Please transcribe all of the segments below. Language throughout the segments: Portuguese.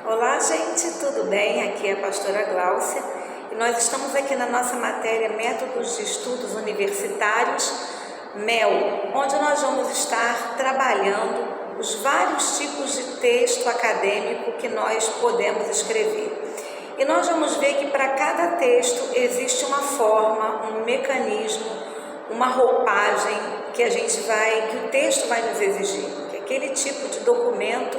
Olá, gente, tudo bem? Aqui é a pastora Gláucia e nós estamos aqui na nossa matéria Métodos de Estudos Universitários, MEL, onde nós vamos estar trabalhando os vários tipos de texto acadêmico que nós podemos escrever. E nós vamos ver que para cada texto existe uma forma, um mecanismo, uma roupagem que que o texto vai nos exigir, que aquele tipo de documento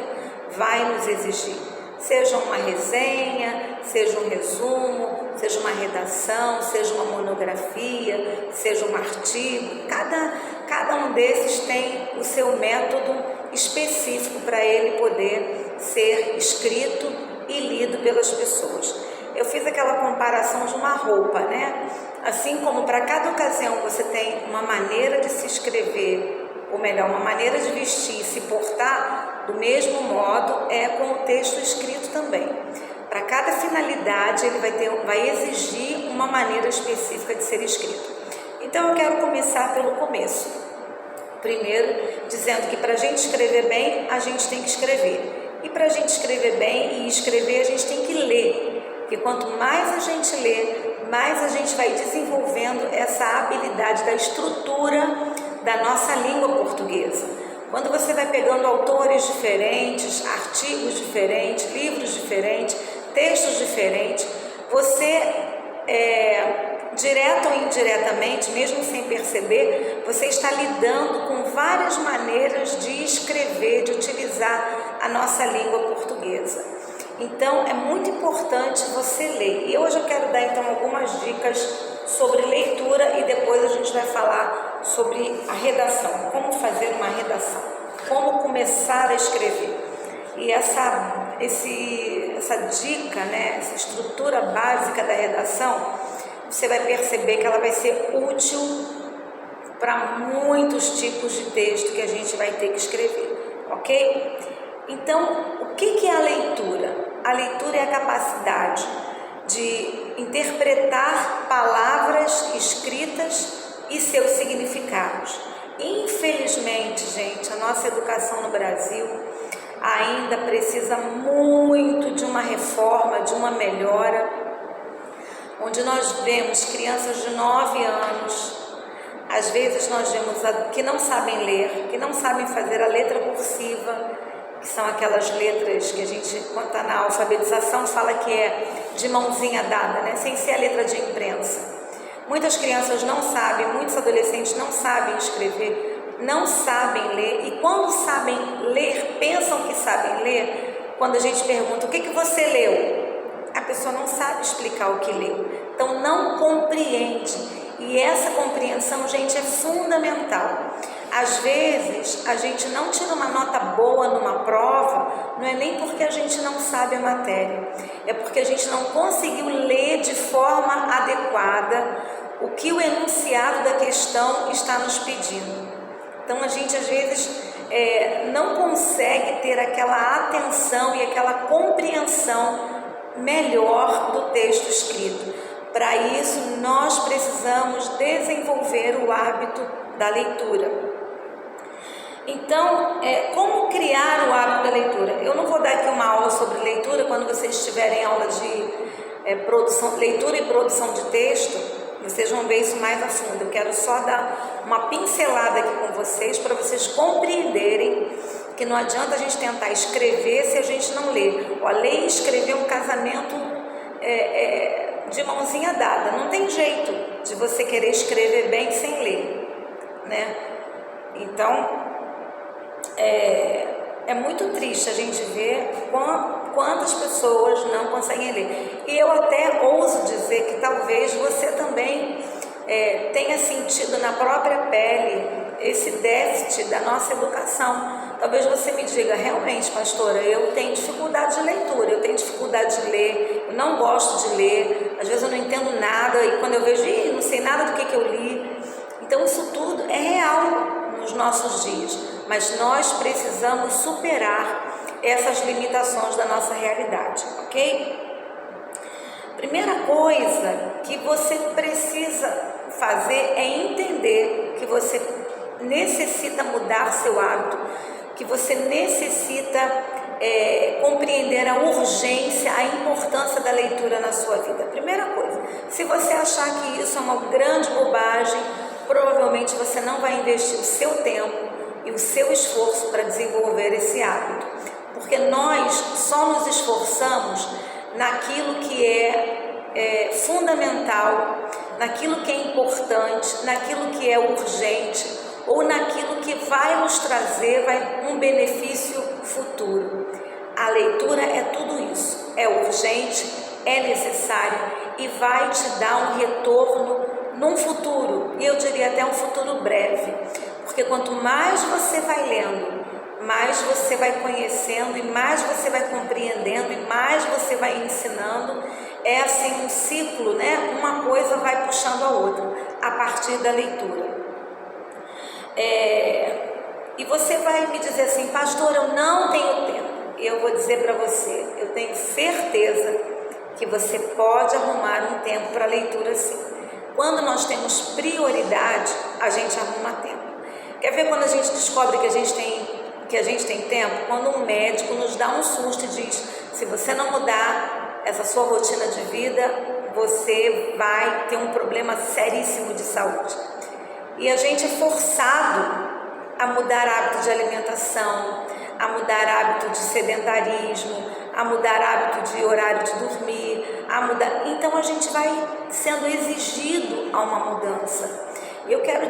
vai nos exigir. Seja uma resenha, seja um resumo, seja uma redação, seja uma monografia, seja um artigo. Cada um desses tem o seu método específico para ele poder ser escrito e lido pelas pessoas. Eu fiz aquela comparação de uma roupa, né? Assim como para cada ocasião você tem uma maneira de se escrever, ou melhor, uma maneira de vestir e se portar, do mesmo modo é com o texto escrito também. Para cada finalidade ele vai exigir uma maneira específica de ser escrito. Então eu quero começar pelo começo. Primeiro, dizendo que para a gente escrever bem, a gente tem que escrever. E para a gente escrever bem e escrever, a gente tem que ler. Porque quanto mais a gente lê, mais a gente vai desenvolvendo essa habilidade da estrutura da nossa língua portuguesa. Quando você vai pegando autores diferentes, artigos diferentes, livros diferentes, textos diferentes, você, direto ou indiretamente, mesmo sem perceber, você está lidando com várias maneiras de escrever, de utilizar a nossa língua portuguesa. Então, é muito importante você ler. E hoje eu quero dar então algumas dicas sobre leitura e depois a gente vai falar sobre a redação, como fazer uma redação, como começar a escrever. E essa dica, né, essa estrutura básica da redação, você vai perceber que ela vai ser útil para muitos tipos de texto que a gente vai ter que escrever, ok? Então, o que é a leitura? A leitura é a capacidade de interpretar palavras escritas e seus significados. Infelizmente, gente, a nossa educação no Brasil ainda precisa muito de uma reforma, de uma melhora, onde nós vemos crianças de 9 anos, às vezes nós vemos que não sabem ler, que não sabem fazer a letra cursiva, que são aquelas letras que a gente, quando está na alfabetização, fala que é de mãozinha dada, né? Sem ser a letra de imprensa. Muitas crianças não sabem, muitos adolescentes não sabem escrever, não sabem ler, e quando sabem ler, pensam que sabem ler, quando a gente pergunta, o que você leu? A pessoa não sabe explicar o que leu, então não compreende, e essa compreensão, gente, é fundamental. Às vezes, a gente não tira uma nota boa numa prova, não é nem porque a gente não sabe a matéria, é porque a gente não conseguiu ler de forma adequada o que o enunciado da questão está nos pedindo. Então, a gente, às vezes, não consegue ter aquela atenção e aquela compreensão melhor do texto escrito. Para isso, nós precisamos desenvolver o hábito da leitura. Então, como criar o hábito da leitura? Eu não vou dar aqui uma aula sobre leitura. Quando vocês tiverem aula de leitura e produção de texto, vocês vão ver isso mais a fundo. Eu quero só dar uma pincelada aqui com vocês para vocês compreenderem que não adianta a gente tentar escrever se a gente não lê. Ler e escrever é um casamento de mãozinha dada. Não tem jeito de você querer escrever bem sem ler, né? Então, é muito triste a gente ver quantas pessoas não conseguem ler. E eu até ouso dizer que talvez você também tenha sentido na própria pele esse déficit da nossa educação. Talvez você me diga, realmente, pastora, eu tenho dificuldade de leitura, eu tenho dificuldade de ler, eu não gosto de ler, às vezes eu não entendo nada, e quando eu vejo, não sei nada do que eu li. Então isso tudo é real nos nossos dias, mas nós precisamos superar essas limitações da nossa realidade, ok? Primeira coisa que você precisa fazer é entender que você necessita mudar seu hábito, que você necessita compreender a urgência, a importância da leitura na sua vida. Primeira coisa, se você achar que isso é uma grande bobagem, provavelmente você não vai investir o seu tempo e o seu esforço para desenvolver esse hábito, porque nós só nos esforçamos naquilo que é fundamental, naquilo que é importante, naquilo que é urgente ou naquilo que vai nos trazer um benefício futuro. A leitura é tudo isso, é urgente, é necessário e vai te dar um retorno num futuro, e eu diria até um futuro breve, porque quanto mais você vai lendo, mais você vai conhecendo e mais você vai compreendendo e mais você vai ensinando. É assim um ciclo, né? Uma coisa vai puxando a outra a partir da leitura. E você vai me dizer assim, pastor, eu não tenho tempo. E eu vou dizer para você, eu tenho certeza que você pode arrumar um tempo para leitura sim. Quando nós temos prioridade, a gente arruma tempo. Quer ver quando a gente descobre que a gente tem tempo? Quando um médico nos dá um susto e diz, se você não mudar essa sua rotina de vida, você vai ter um problema seríssimo de saúde. E a gente é forçado a mudar hábito de alimentação, a mudar hábito de sedentarismo, a mudar hábito de horário de dormir, então a gente vai sendo exigido a uma mudança. Eu quero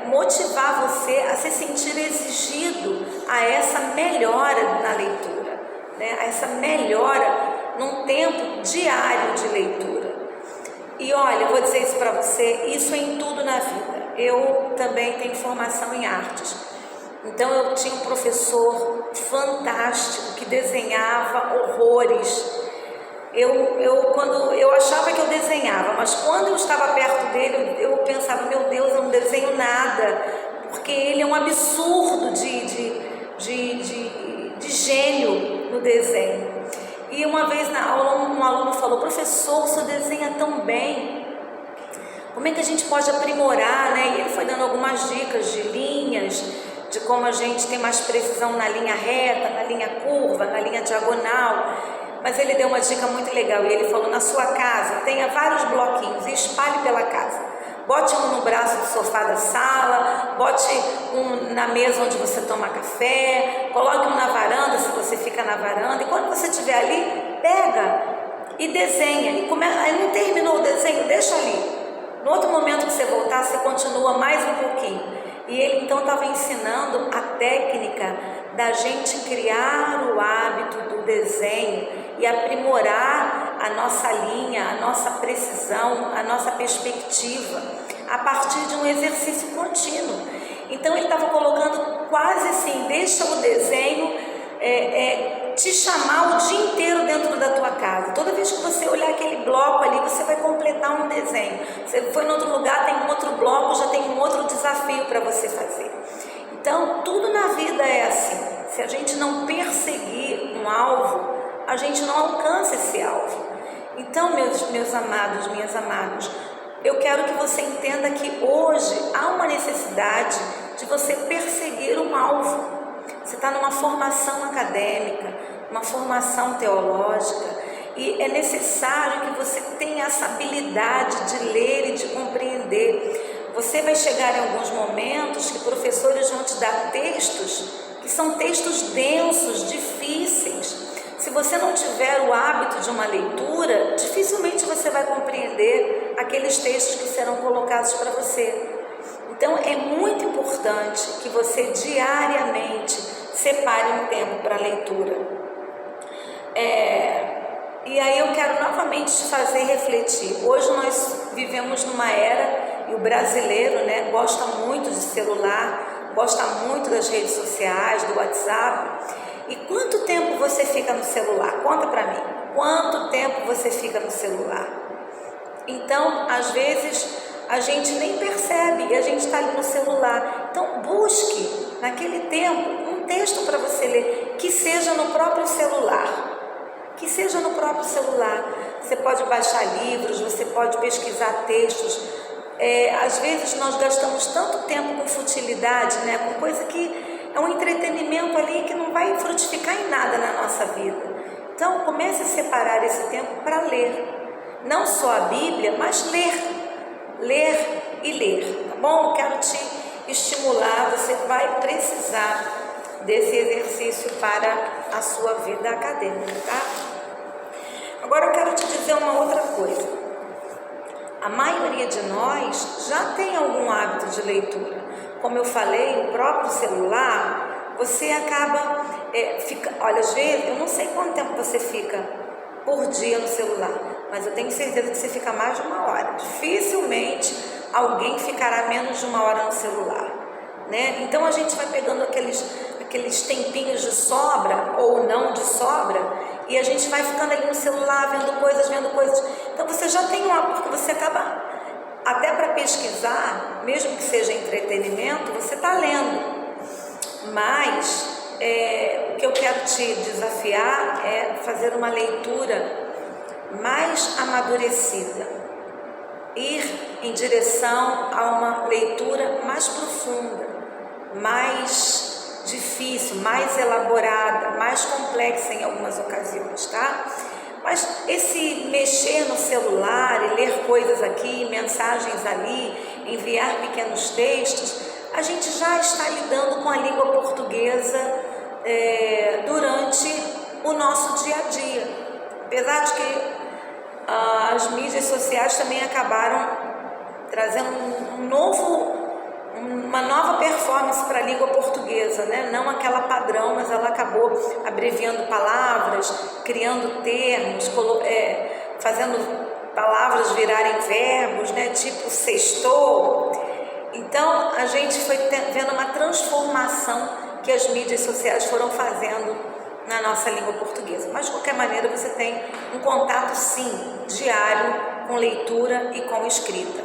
motivar você a se sentir exigido a essa melhora na leitura, né? A essa melhora num tempo diário de leitura. E olha, eu vou dizer isso para você, isso é em tudo na vida. Eu também tenho formação em artes. Então eu tinha um professor fantástico que desenhava horrores. Eu achava que eu desenhava, mas quando eu estava perto dele, eu pensava, meu Deus, eu não desenho nada, porque ele é um absurdo de gênio no desenho. E uma vez na aula um aluno falou, professor, o senhor desenha tão bem, como é que a gente pode aprimorar, né? E ele foi dando algumas dicas de linhas, de como a gente tem mais precisão na linha reta, na linha curva, na linha diagonal. Mas ele deu uma dica muito legal e ele falou, na sua casa tenha vários bloquinhos e espalhe pela casa. Bote um no braço do sofá da sala, bote um na mesa onde você toma café, coloque um na varanda se você fica na varanda, e quando você estiver ali, pega e desenha. Aí não terminou o desenho, deixa ali. No outro momento que você voltar, você continua mais um pouquinho. E ele então estava ensinando a técnica da gente criar o hábito do desenho e aprimorar a nossa linha, a nossa precisão, a nossa perspectiva a partir de um exercício contínuo. Então ele estava colocando quase assim, deixa o desenho te chamar o dia inteiro dentro da tua casa. Toda vez que você olhar aquele bloco ali, você vai completar um desenho. Você foi em outro lugar, tem um outro bloco, já tem um outro desafio para você fazer. Então, tudo na vida é assim. Se a gente não perseguir um alvo, a gente não alcança esse alvo. Então, meus amados, minhas amadas, eu quero que você entenda que hoje há uma necessidade de você perseguir um alvo. Você está numa formação acadêmica, uma formação teológica, e é necessário que você tenha essa habilidade de ler e de compreender. Você vai chegar em alguns momentos que professores vão te dar textos que são textos densos, difíceis. Se você não tiver o hábito de uma leitura, dificilmente você vai compreender aqueles textos que serão colocados para você. Então é muito importante que você diariamente separe um tempo para leitura. E aí eu quero novamente te fazer refletir. Hoje nós vivemos numa era, e o brasileiro, né, gosta muito de celular, gosta muito das redes sociais, do WhatsApp. E quanto tempo você fica no celular? Conta para mim. Quanto tempo você fica no celular? Então, às vezes, a gente nem percebe e a gente está ali no celular. Então, busque, naquele tempo, um texto para você ler, que seja no próprio celular. Que seja no próprio celular. Você pode baixar livros, você pode pesquisar textos. Às vezes, nós gastamos tanto tempo com futilidade, né? Com coisa que é um entretenimento tempo ali que não vai frutificar em nada na nossa vida. Então, comece a separar esse tempo para ler. Não só a Bíblia, mas ler. Ler e ler, tá bom? Quero te estimular, você vai precisar desse exercício para a sua vida acadêmica, tá? Agora eu quero te dizer uma outra coisa. A maioria de nós já tem algum hábito de leitura. Como eu falei, o próprio celular, você acaba, olha, às vezes, eu não sei quanto tempo você fica por dia no celular, mas eu tenho certeza que você fica mais de 1 hora. Dificilmente alguém ficará menos de 1 hora no celular, né? Então a gente vai pegando aqueles tempinhos de sobra ou não de sobra e a gente vai ficando ali no celular vendo coisas. Então você já tem porque você acaba, até para pesquisar, mesmo que seja entretenimento, você está lendo. Mas o que eu quero te desafiar é fazer uma leitura mais amadurecida, ir em direção a uma leitura mais profunda, mais difícil, mais elaborada, mais complexa em algumas ocasiões, tá? Mas esse mexer no celular e ler coisas aqui, mensagens ali, enviar pequenos textos, a gente já está lidando com a língua portuguesa durante o nosso dia a dia. Apesar de que as mídias sociais também acabaram trazendo uma nova performance para a língua portuguesa, né? Não aquela padrão, mas ela acabou abreviando palavras, criando termos, fazendo palavras virarem verbos, né? Tipo sextou. Então a gente foi vendo uma transformação que as mídias sociais foram fazendo na nossa língua portuguesa. Mas de qualquer maneira você tem um contato sim, diário, com leitura e com escrita.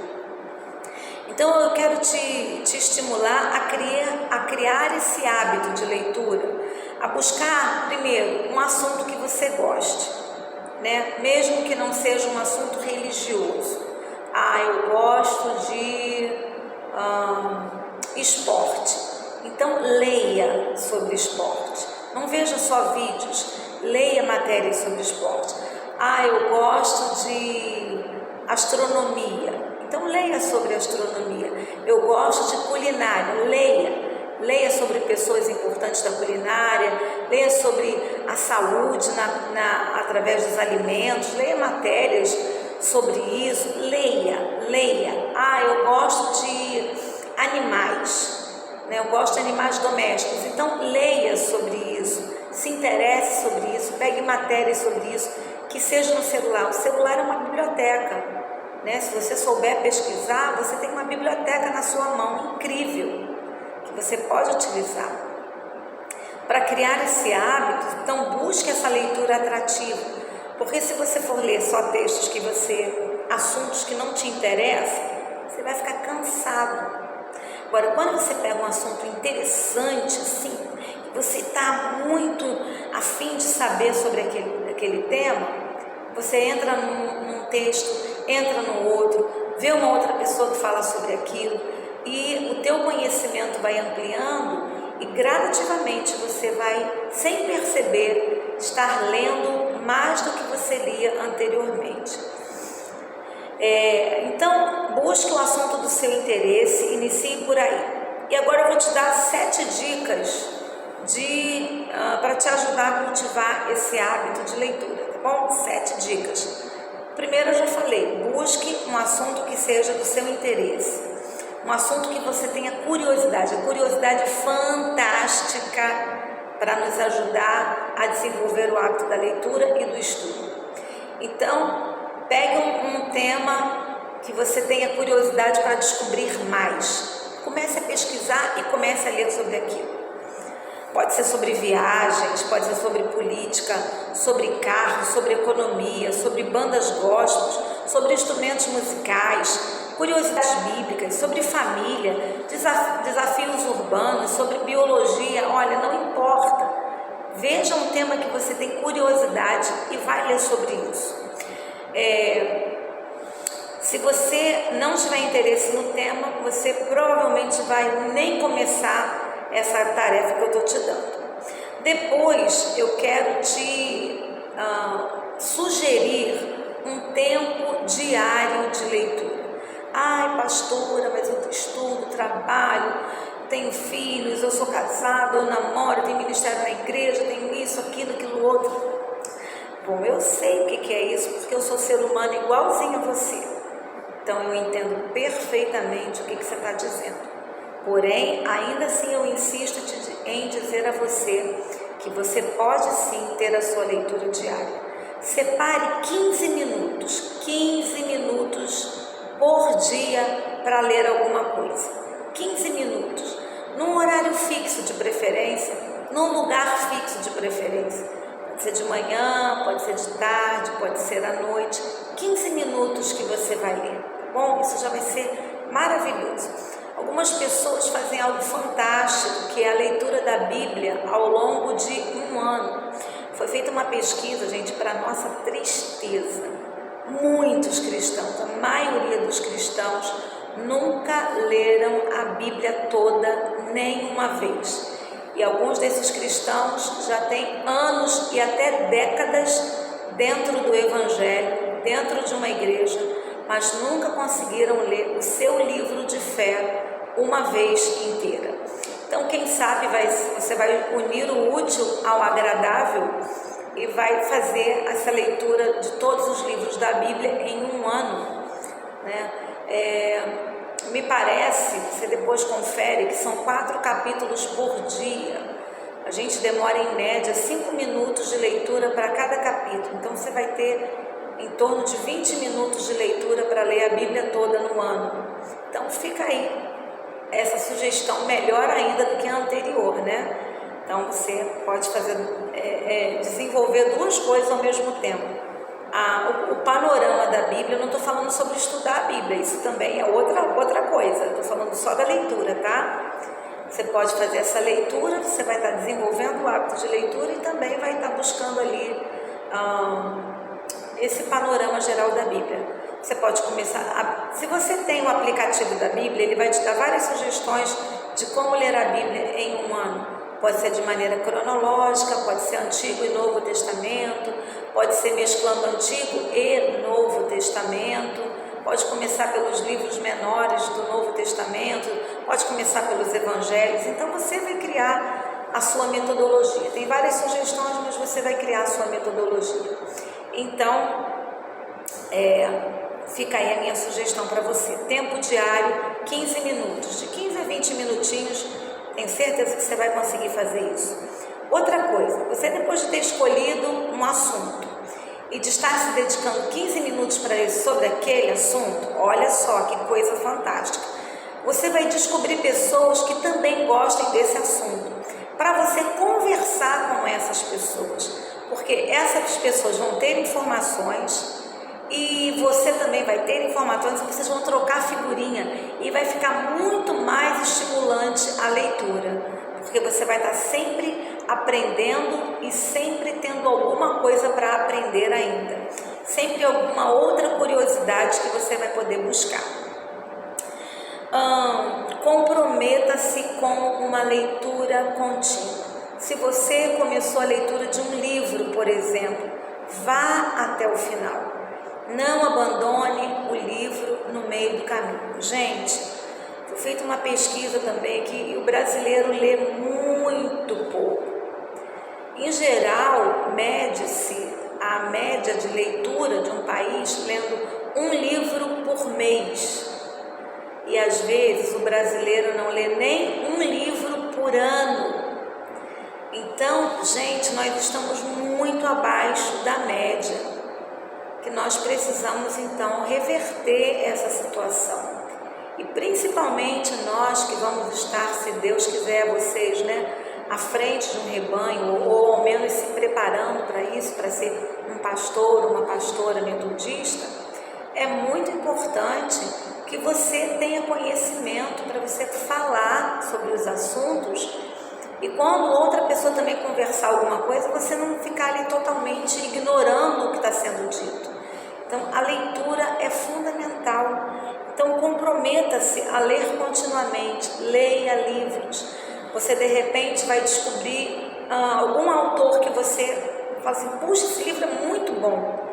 Então eu quero te estimular a criar esse hábito de leitura, a buscar primeiro um assunto que você goste, né? Mesmo que não seja um assunto religioso. Eu gosto de esporte, então leia sobre esporte, não veja só vídeos, leia matérias sobre esporte. Eu gosto de astronomia, então leia sobre astronomia. Eu gosto de culinária, leia sobre pessoas importantes da culinária, leia sobre a saúde através dos alimentos, leia matérias sobre isso, leia. Eu gosto de animais, né? Eu gosto de animais domésticos, então leia sobre isso, se interesse sobre isso, pegue matérias sobre isso, que seja no celular. O celular é uma biblioteca, né? Se você souber pesquisar, você tem uma biblioteca na sua mão, incrível, que você pode utilizar. Para criar esse hábito, então busque essa leitura atrativa, porque se você for ler só textos assuntos que não te interessam, você vai ficar cansado. Agora, quando você pega um assunto interessante, assim, você está muito a fim de saber sobre aquele tema, você entra num texto, entra no outro, vê uma outra pessoa que fala sobre aquilo, e o teu conhecimento vai ampliando e gradativamente você vai, sem perceber, estar lendo mais do que você lia anteriormente. Então, busque o assunto do seu interesse, inicie por aí. E agora eu vou te dar 7 dicas para te ajudar a cultivar esse hábito de leitura, tá bom? 7 dicas. Primeiro eu já falei, busque um assunto que seja do seu interesse, um assunto que você tenha curiosidade. A curiosidade é fantástica para nos ajudar a desenvolver o hábito da leitura e do estudo. Então, pegue um tema que você tenha curiosidade para descobrir mais. Comece a pesquisar e comece a ler sobre aquilo. Pode ser sobre viagens, pode ser sobre política, sobre carros, sobre economia, sobre bandas gospels, sobre instrumentos musicais, curiosidades bíblicas, sobre família, desafios urbanos, sobre biologia. Olha, não importa. Veja um tema que você tem curiosidade e vai ler sobre isso. Se você não tiver interesse no tema, você provavelmente vai nem começar essa tarefa que eu estou te dando. Depois eu quero te sugerir um tempo diário de leitura. Ai, pastora, mas eu estudo, trabalho, tenho filhos, eu sou casada, eu namoro, tenho ministério na igreja, tenho isso, aquilo outro. Bom, eu sei o que é isso, porque eu sou ser humano igualzinho a você. Então eu entendo perfeitamente o que você está dizendo. Porém, ainda assim eu insisto em dizer a você que você pode sim ter a sua leitura diária. Separe 15 minutos por dia para ler alguma coisa. 15 minutos, num horário fixo de preferência, num lugar fixo de preferência. Pode ser de manhã, pode ser de tarde, pode ser à noite. 15 minutos que você vai ler, tá bom? Isso já vai ser maravilhoso. Algumas pessoas fazem algo fantástico, que é a leitura da Bíblia ao longo de um ano. Foi feita uma pesquisa, gente, para nossa tristeza. Muitos cristãos, a maioria dos cristãos, nunca leram a Bíblia toda nenhuma vez. E alguns desses cristãos já têm anos e até décadas dentro do Evangelho, dentro de uma igreja, mas nunca conseguiram ler o seu livro de fé uma vez inteira. Então, quem sabe você vai unir o útil ao agradável e vai fazer essa leitura de todos os livros da Bíblia em um ano, né? Me parece, você depois confere, que são 4 capítulos por dia. A gente demora em média 5 minutos de leitura para cada capítulo. Então você vai ter em torno de 20 minutos de leitura para ler a Bíblia toda no ano. Então fica aí essa sugestão, melhor ainda do que a anterior, né? Então você pode fazer, desenvolver 2 coisas ao mesmo tempo. O panorama da Bíblia, eu não estou falando sobre estudar a Bíblia, isso também é outra coisa, estou falando só da leitura, tá? Você pode fazer essa leitura, você vai estar desenvolvendo o hábito de leitura e também vai estar buscando ali esse panorama geral da Bíblia. Você pode começar, se você tem o aplicativo da Bíblia, ele vai te dar várias sugestões de como ler a Bíblia em um ano. Pode ser de maneira cronológica, pode ser Antigo e Novo Testamento, pode ser mesclando Antigo e Novo Testamento, pode começar pelos livros menores do Novo Testamento, pode começar pelos Evangelhos. Então você vai criar a sua metodologia. Tem várias sugestões, mas você vai criar a sua metodologia. Então, fica aí a minha sugestão para você. Tempo diário, 15 minutos, de 15 a 20 minutinhos. Tenho certeza que você vai conseguir fazer isso. Outra coisa, você depois de ter escolhido um assunto e de estar se dedicando 15 minutos para ler sobre aquele assunto, olha só que coisa fantástica. Você vai descobrir pessoas que também gostem desse assunto, para você conversar com essas pessoas, porque essas pessoas vão ter informações e você também vai ter informações, vocês vão trocar figurinha e vai ficar muito mais estimulante a leitura, porque você vai estar sempre aprendendo e sempre tendo alguma coisa para aprender ainda, sempre alguma outra curiosidade que você vai poder buscar. Comprometa-se com uma leitura contínua. Se você começou a leitura de um livro, por exemplo, vá até o final. Não abandone o livro no meio do caminho. Gente, foi feita uma pesquisa também que o brasileiro lê muito pouco. Em geral, mede-se a média de leitura de um país lendo um livro por mês. E às vezes o brasileiro não lê nem um livro por ano. Então, gente, nós estamos muito abaixo da média, que nós precisamos então reverter essa situação. E principalmente nós que vamos estar, se Deus quiser, vocês, à frente de um rebanho, ou ao menos se preparando para isso, para ser um pastor ou uma pastora metodista, é muito importante que você tenha conhecimento para você falar sobre os assuntos. E quando outra pessoa também conversar alguma coisa, você não ficar ali totalmente ignorando o que está sendo dito. Então, a leitura é fundamental. Então, comprometa-se a ler continuamente, leia livros. Você, de repente, vai descobrir algum autor que você fala assim, puxa, esse livro é muito bom.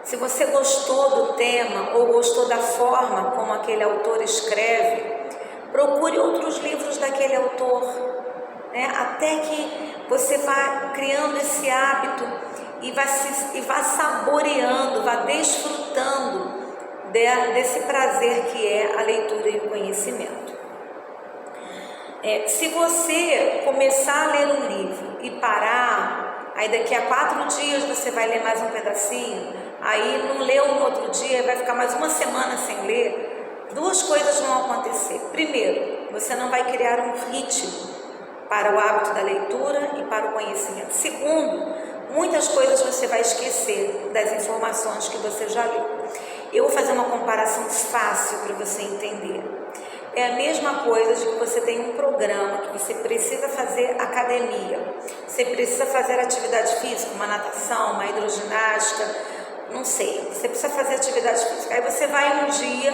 Se você gostou do tema ou gostou da forma como aquele autor escreve, procure outros livros daquele autor, né? Até que você vá criando esse hábito e vá saboreando, vá desfrutando desse prazer que é a leitura e o conhecimento. Se você começar a ler um livro e parar, aí daqui a 4 dias você vai ler mais um pedacinho, aí não leu no outro dia, vai ficar mais uma semana sem ler, 2 coisas vão acontecer. Primeiro, você não vai criar um ritmo para o hábito da leitura e para o conhecimento. Segundo, muitas coisas você vai esquecer das informações que você já leu. Eu vou fazer uma comparação fácil para você entender. É a mesma coisa de que você tem um programa que você precisa fazer academia, você precisa fazer atividade física, uma natação, uma hidroginástica, não sei, você precisa fazer atividade física. Aí você vai um dia,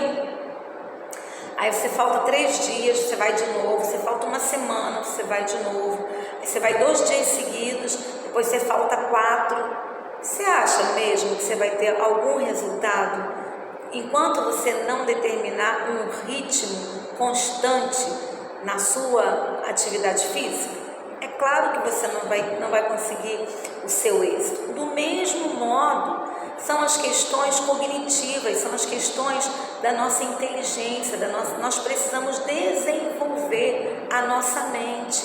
aí você falta 3 dias, você vai de novo, você falta uma semana, você vai de novo, aí você vai 2 dias seguidos, depois você falta 4. Você acha mesmo que você vai ter algum resultado enquanto você não determinar um ritmo constante na sua atividade física? É claro que você não vai conseguir o seu êxito. Do mesmo modo, são as questões cognitivas, são as questões da nossa inteligência, nós precisamos desenvolver a nossa mente,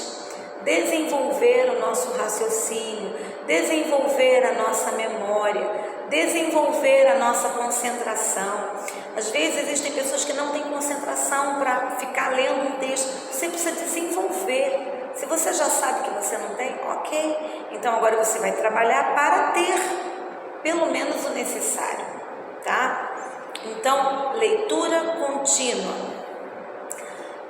desenvolver o nosso raciocínio, desenvolver a nossa memória, desenvolver a nossa concentração. Às vezes existem pessoas que não têm concentração para ficar lendo um texto. Você precisa desenvolver. Se você já sabe que você não tem, ok. Então agora você vai trabalhar para ter pelo menos o necessário, tá? Então, leitura contínua.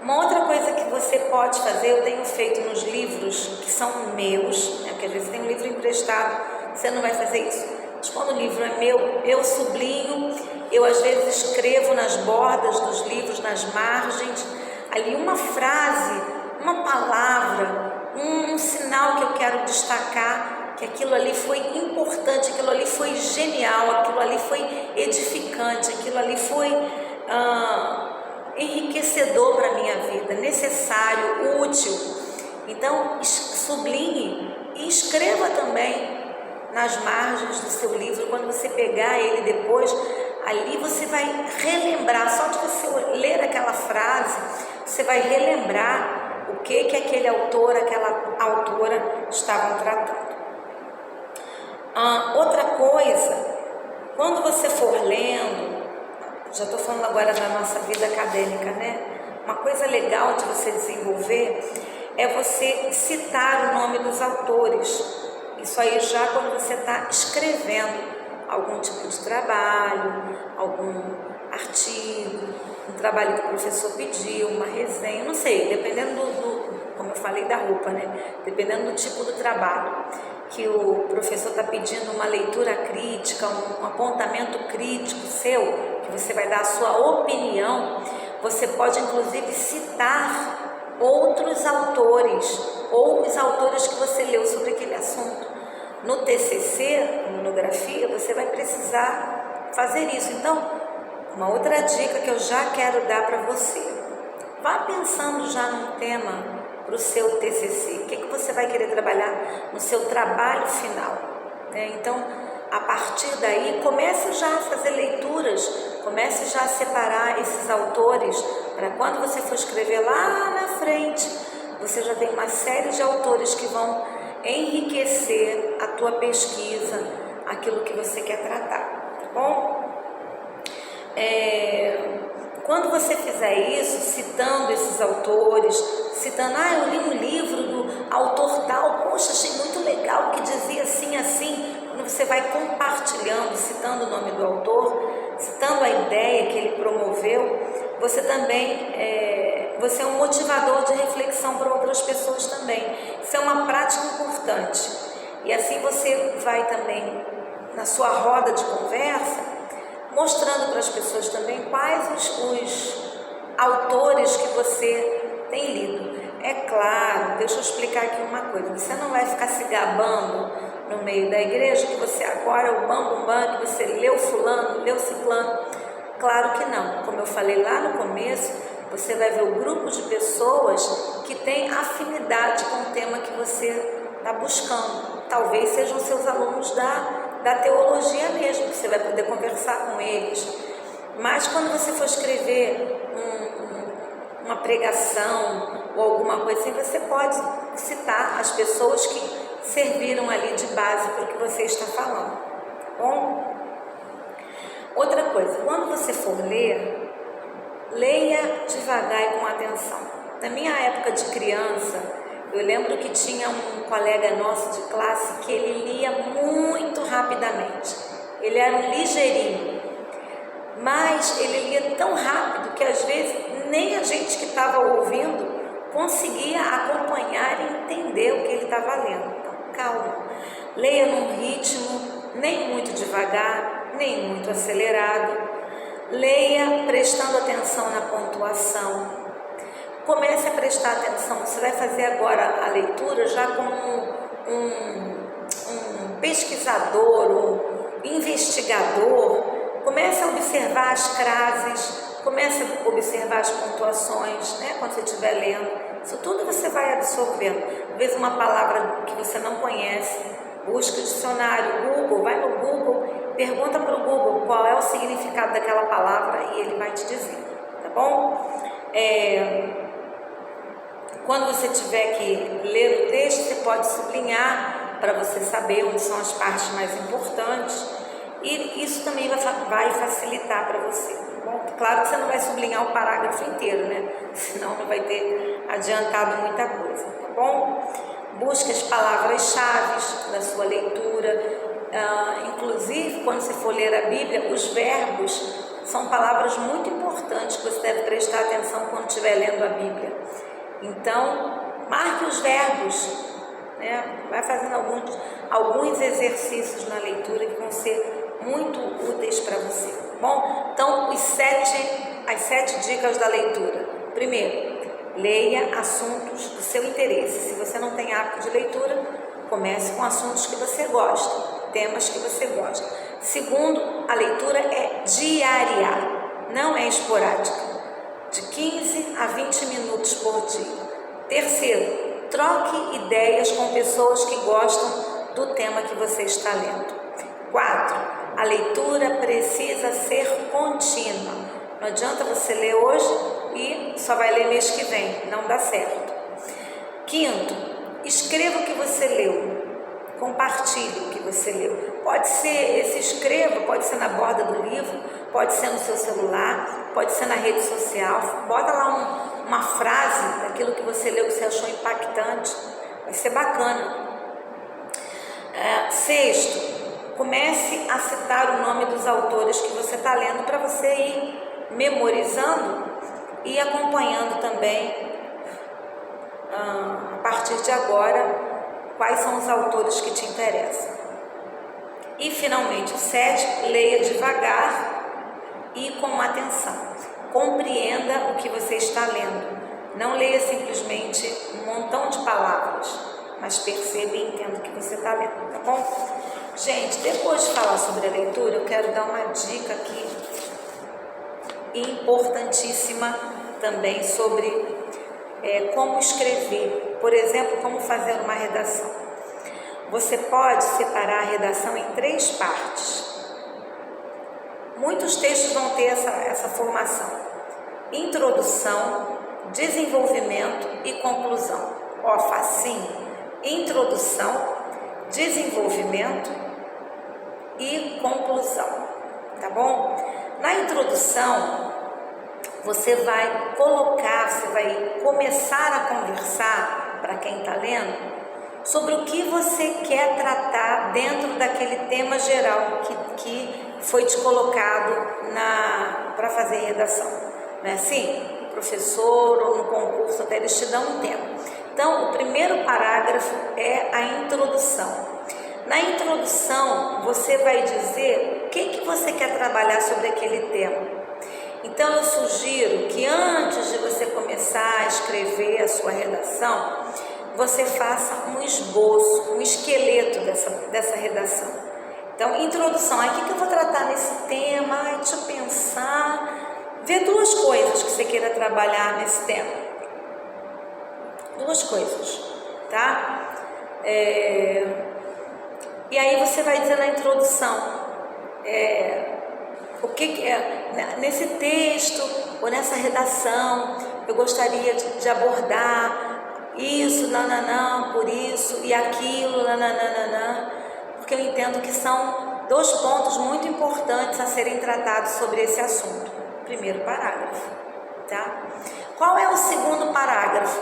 Uma outra coisa que você pode fazer, eu tenho feito nos livros que são meus, né? Porque às vezes tem um livro emprestado, você não vai fazer isso. Mas quando o livro é meu, eu sublinho, eu às vezes escrevo nas bordas dos livros, nas margens, ali uma frase, uma palavra, um sinal que eu quero destacar, que aquilo ali foi importante, aquilo ali foi genial, aquilo ali foi edificante, aquilo ali foi enriquecedor para a minha vida, necessário, útil. Então, sublinhe e escreva também nas margens do seu livro. Quando você pegar ele depois, ali você vai relembrar, só de você ler aquela frase, você vai relembrar o que aquele autor, aquela autora estavam tratando. Outra coisa, quando você for lendo, já estou falando agora da nossa vida acadêmica, né? Uma coisa legal de você desenvolver é você citar o nome dos autores. Isso aí já quando você está escrevendo algum tipo de trabalho, algum artigo, um trabalho que o professor pediu, uma resenha, não sei, dependendo como eu falei da roupa, né? Dependendo do tipo do trabalho que o professor está pedindo, uma leitura crítica, um apontamento crítico seu, que você vai dar a sua opinião, você pode inclusive citar outros autores ou os autores que você leu sobre aquele assunto. No TCC, monografia, você vai precisar fazer isso. Então, uma outra dica que eu já quero dar para você, vá pensando já num tema para o seu TCC, o que você vai querer trabalhar no seu trabalho final, né? Então, a partir daí, comece já a fazer leituras, comece já a separar esses autores, para quando você for escrever lá na frente, você já tem uma série de autores que vão enriquecer a tua pesquisa, aquilo que você quer tratar, tá bom? Quando você fizer isso, citando esses autores, citando, eu li um livro do autor tal, poxa, achei muito legal, que dizia assim, assim. Quando você vai compartilhando, citando o nome do autor, citando a ideia que ele promoveu, você também, você é um motivador de reflexão para outras pessoas também. Isso é uma prática importante. E assim você vai também, na sua roda de conversa, mostrando para as pessoas também quais os autores que você tem lido. é claro, deixa eu explicar aqui uma coisa, você não vai ficar se gabando no meio da igreja que você agora é o bam, que você leu fulano, leu ciclano. Claro que não, como eu falei lá no começo, você vai ver o grupo de pessoas que tem afinidade com o tema que você está buscando. Talvez sejam seus alunos da teologia mesmo, que você vai poder conversar com eles. Mas quando você for escrever uma pregação ou alguma coisa assim, você pode citar as pessoas que serviram ali de base para o que você está falando. Bom? Outra coisa, quando você for ler, leia devagar e com atenção. Na minha época de criança, eu lembro que tinha um colega nosso de classe que ele lia muito rapidamente. Ele era um ligeirinho, mas ele lia tão rápido que às vezes nem a gente que estava ouvindo conseguia acompanhar e entender o que ele estava lendo. Então, calma, leia num ritmo nem muito devagar, nem muito acelerado. Leia prestando atenção na pontuação. Comece a prestar atenção. Você vai fazer agora a leitura já como um pesquisador, um investigador. Comece a observar as frases, comece a observar as pontuações, né? Quando você estiver lendo. Isso tudo você vai absorvendo. Às vezes uma palavra que você não conhece, busca o dicionário, Google, vai no Google, pergunta para o Google qual é o significado daquela palavra e ele vai te dizer, tá bom? Quando você tiver que ler o texto, você pode sublinhar para você saber onde são as partes mais importantes e isso também vai facilitar para você, tá bom? Claro que você não vai sublinhar o parágrafo inteiro, né? Senão não vai ter adiantado muita coisa, tá bom? Busque as palavras-chave da sua leitura. Inclusive, quando você for ler a Bíblia, os verbos são palavras muito importantes que você deve prestar atenção quando estiver lendo a Bíblia. Então, marque os verbos, né? Vai fazendo alguns exercícios na leitura que vão ser muito úteis para você. Bom, então as 7 dicas da leitura. Primeiro, leia assuntos do seu interesse. Se você não tem hábito de leitura, comece com assuntos que você gosta, temas que você gosta. Segundo, a leitura é diária, não é esporádica, de 15 a 20 minutos por dia. Terceiro, troque ideias com pessoas que gostam do tema que você está lendo. 4, a leitura precisa ser contínua. Não adianta você ler hoje e só vai ler mês que vem, não dá certo. Quinto, escreva o que você leu, compartilhe o que você leu. Pode ser, esse escreva, pode ser na borda do livro, pode ser no seu celular, pode ser na rede social. Bota lá uma frase daquilo que você leu que você achou impactante, vai ser bacana. Sexto, comece a citar o nome dos autores que você está lendo para você ir memorizando e acompanhando também a partir de agora quais são os autores que te interessam. E finalmente o 7, leia devagar e com atenção. Compreenda o que você está lendo. Não leia simplesmente um montão de palavras, mas perceba e entenda o que você está lendo, tá bom? Gente, depois de falar sobre a leitura, eu quero dar uma dica aqui importantíssima também sobre como escrever, por exemplo, como fazer uma redação. Você pode separar a redação em 3 partes. Muitos textos vão ter essa formação: introdução, desenvolvimento e conclusão. Ó, facinho. Introdução, desenvolvimento e conclusão, tá bom? Na introdução, você vai começar a conversar, para quem está lendo, sobre o que você quer tratar dentro daquele tema geral que foi te colocado para fazer redação. Não é assim? O professor ou no concurso até eles te dão um tema. Então, o primeiro parágrafo é a introdução. Na introdução, você vai dizer o que você quer trabalhar sobre aquele tema. Então eu sugiro que antes de você começar a escrever a sua redação, você faça um esboço, um esqueleto dessa redação. Então, introdução, aí o que eu vou tratar nesse tema? Ai, deixa eu pensar. Vê duas coisas que você queira trabalhar nesse tema. Duas coisas, tá? E aí você vai dizer na introdução, o que é, nesse texto ou nessa redação, eu gostaria de abordar isso, nananã, por isso, e aquilo, nananã, porque eu entendo que são dois pontos muito importantes a serem tratados sobre esse assunto. Primeiro parágrafo, tá? Qual é o segundo parágrafo?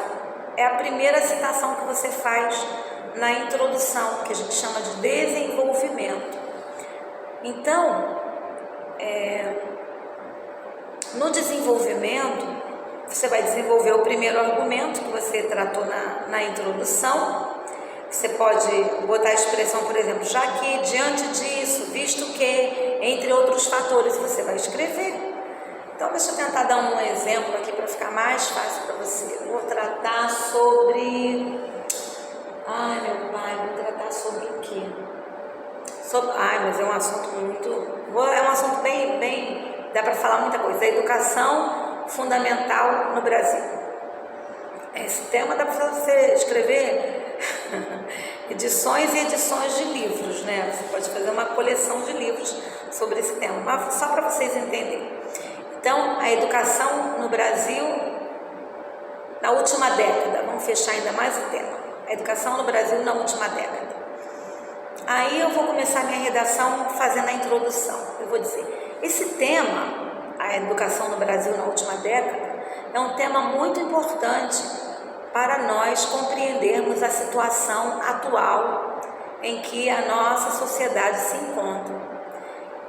É a primeira citação que você faz na introdução, que a gente chama de desenvolvimento. Então, no desenvolvimento, você vai desenvolver o primeiro argumento que você tratou na introdução. Você pode botar a expressão, por exemplo, já que, diante disso, visto que, entre outros fatores, você vai escrever. Então, deixa eu tentar dar um exemplo aqui para ficar mais fácil para você. Vou tratar sobre... Ai, meu pai, vou tratar sobre o quê? Mas é um assunto muito... É um assunto bem... Dá para falar muita coisa. A educação fundamental no Brasil. Esse tema dá para você escrever edições e edições de livros, né? Você pode fazer uma coleção de livros sobre esse tema, mas só para vocês entenderem. Então, a educação no Brasil, na última década, vamos fechar ainda mais o tema. A educação no Brasil na última década. Aí eu vou começar minha redação fazendo a introdução. Eu vou dizer, esse tema, a educação no Brasil na última década, é um tema muito importante para nós compreendermos a situação atual em que a nossa sociedade se encontra.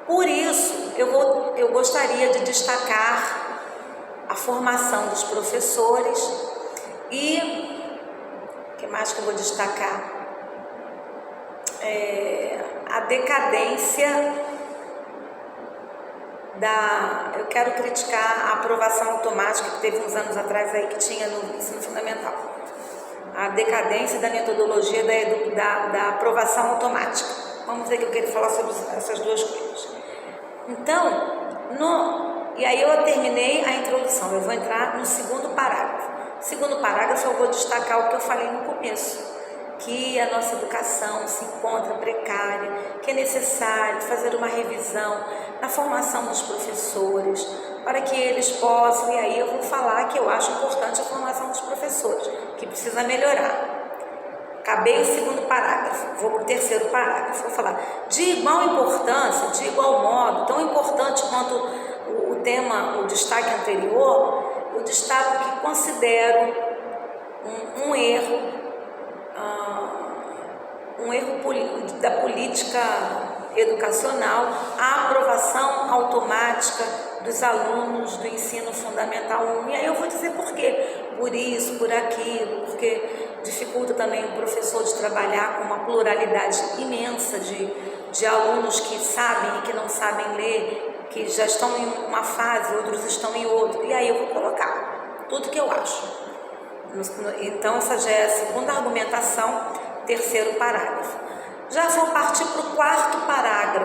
Por isso, eu gostaria de destacar a formação dos professores e, o que mais que eu vou destacar? A decadência eu quero criticar a aprovação automática que teve uns anos atrás aí que tinha no ensino fundamental. A decadência da metodologia da aprovação automática. Vamos dizer que eu quero falar sobre essas duas coisas. Então, e aí eu terminei a introdução, eu vou entrar no segundo parágrafo. No segundo parágrafo eu vou destacar o que eu falei no começo, que a nossa educação se encontra precária, que é necessário fazer uma revisão na formação dos professores, para que eles possam, e aí eu vou falar que eu acho importante a formação dos professores, que precisa melhorar. Acabei o segundo parágrafo, vou para o terceiro parágrafo, vou falar de igual importância, de igual modo, tão importante quanto o tema, o destaque anterior, eu destaco que considero um erro da política educacional, a aprovação automática dos alunos do ensino fundamental 1. E aí eu vou dizer por quê. Por isso, por aquilo, porque dificulta também o professor de trabalhar com uma pluralidade imensa de alunos que sabem e que não sabem ler, que já estão em uma fase, outros estão em outra. E aí eu vou colocar tudo que eu acho. Então, essa já é a segunda argumentação, terceiro parágrafo. Já vou partir para o quarto parágrafo.